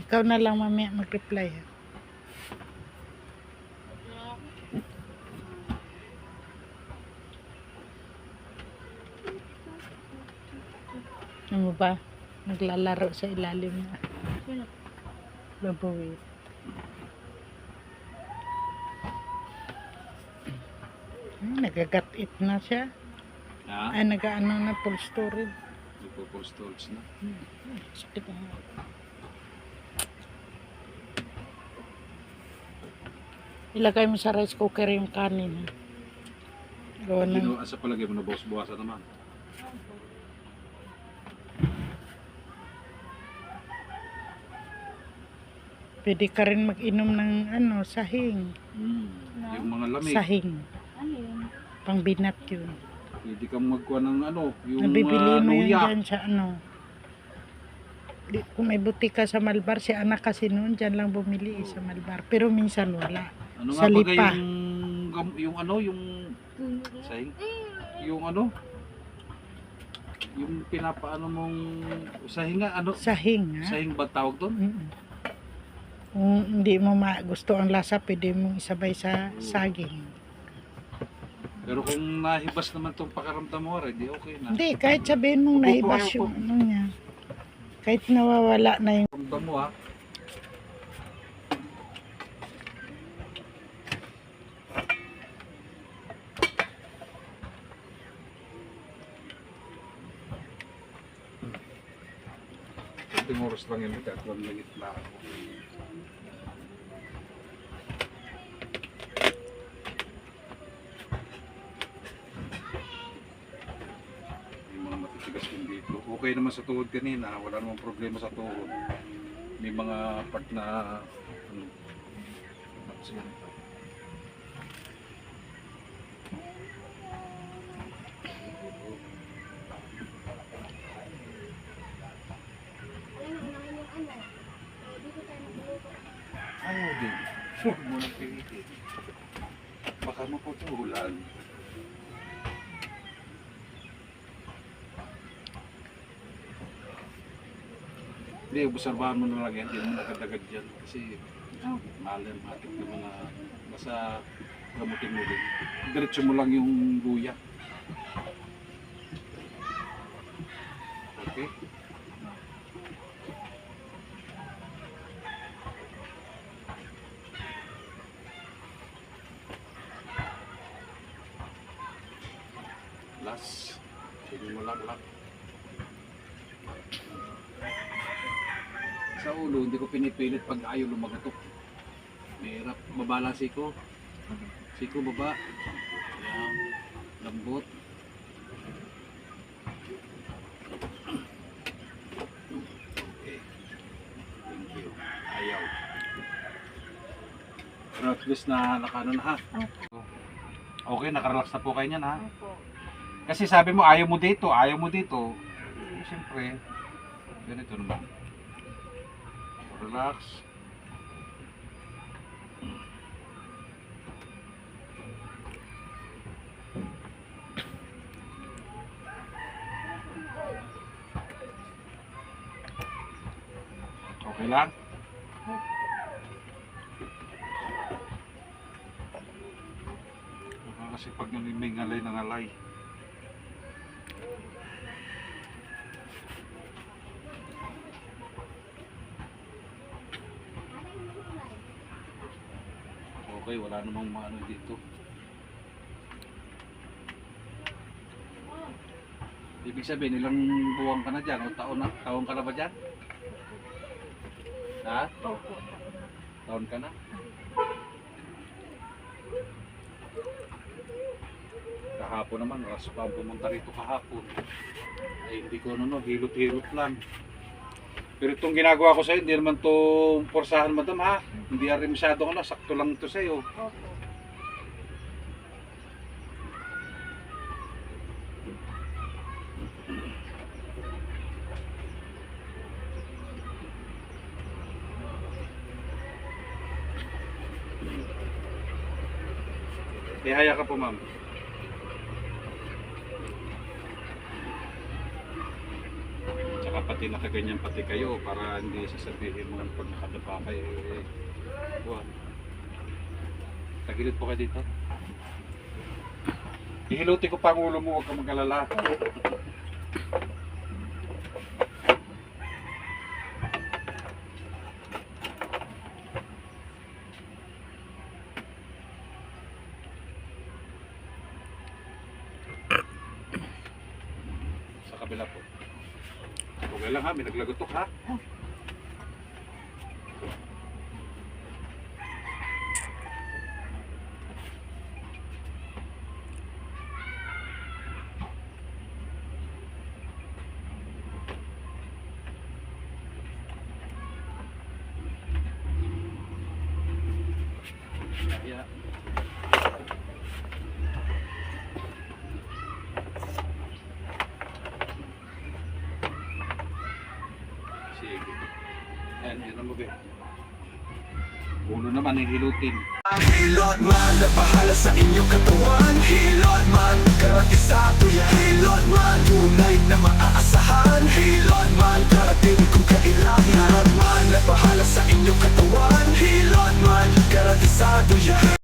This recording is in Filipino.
Ikaw na lang mamaya mag-reply. Ha? Ano ba? Naglalaro sa ilalim na. Babawi. Nagagat-it na siya. Ha? Ay, nag-ano na full storage. Full storage na. Sakit na. Ilagay mo sa rice cooker yung kanin. Gawa ng... Asa palagay mo na buwas-buwasan naman. Pwede ka rin mag-inom ng ano, sahing. Yung mga lamig. Sahing. Pangbinat yun. Pwede kang magkuha ng ano, yung Nabibili mo yun luya. dyan sa ano. Kung may butika sa Malbar, si anak kasi noon dyan lang bumili sa Malbar. Pero minsan wala. Ano Sa nga bagay Lipa. yung ano, yung sahing? Yung ano? Yung pinapaano mong sahing nga, ano? Sahing, ha? Sahing ba tawag doon? Kung hindi mo gusto ang lasa, pwede mong isabay sa saging. Pero kung nahibas naman itong pakaramdam mo, di okay na. Hindi, kahit sabihin mong Upo, naibas upo. yung ano niya. Kahit nawawala na yung... Paramdam mo ha. Kunting oras lang yun, at wag langit na ako. Yung mga matitigas din dito. Okay naman sa tuhod kanina, wala namang problema sa tuhod. May mga part na ano, tapos yan. Ayaw din. Huwag mo nang pilitin. Baka maputulan. Hindi, obserbahan mo na lang yan. Hindi mo nakadagad dyan. Kasi malam, matik yung mga basta gamutin mo din. Diretso mo lang yung luya. Okay? Last. Sige mo lang. Sa ulo, hindi ko pinipilit pag ayaw lumagatok. Mahirap. Baba lang siko. Siko baba. Ayan. Lambot. Okay. Thank you. Ayaw. Pero at least na nakano na ha. Okay, nakarelax na po kayo niyan ha. Kasi sabi mo ayaw mo dito. Eh, siyempre, ganito naman. Relax. Okay lang? Kasi pag may ngalay na ngalay. Okay, wala namang maano dito. Ibig sabihin, ilang buwan ka na dyan? O taon ka na ba dyan? Ha? Opo. Taon ka na? Kahapon naman, oras pa pumunta rito kahapon. Ay, hindi ko hilot-hilot lang. Pero itong ginagawa ko sa'yo, hindi naman to porsahan madam ha. Hindi rin masyadong sakto lang to sa'yo. Opo. Ihaya ka po ma'am. Tsaka dapat din nakaganyan pati kayo para hindi sasabihin mo pag nakadapa kayo buwan. Tagilid po kayo dito. Ihiluti ko pa ang ulo mo, huwag ka mag-alala. Sa kabila po. Okay lang ha, may naglagotok ha. Yeah. Sige. Yan, yun ang mabi. Ulo naman, hihilutin. Hilot man, napahala sa inyong katawan. Hilot man, karatisado yan. Hilot man, tunay na maaasahan. Hilot man, karating kung kailangan. Hilot man, napahala sa inyong katawan. Hilot man, karatisado yan.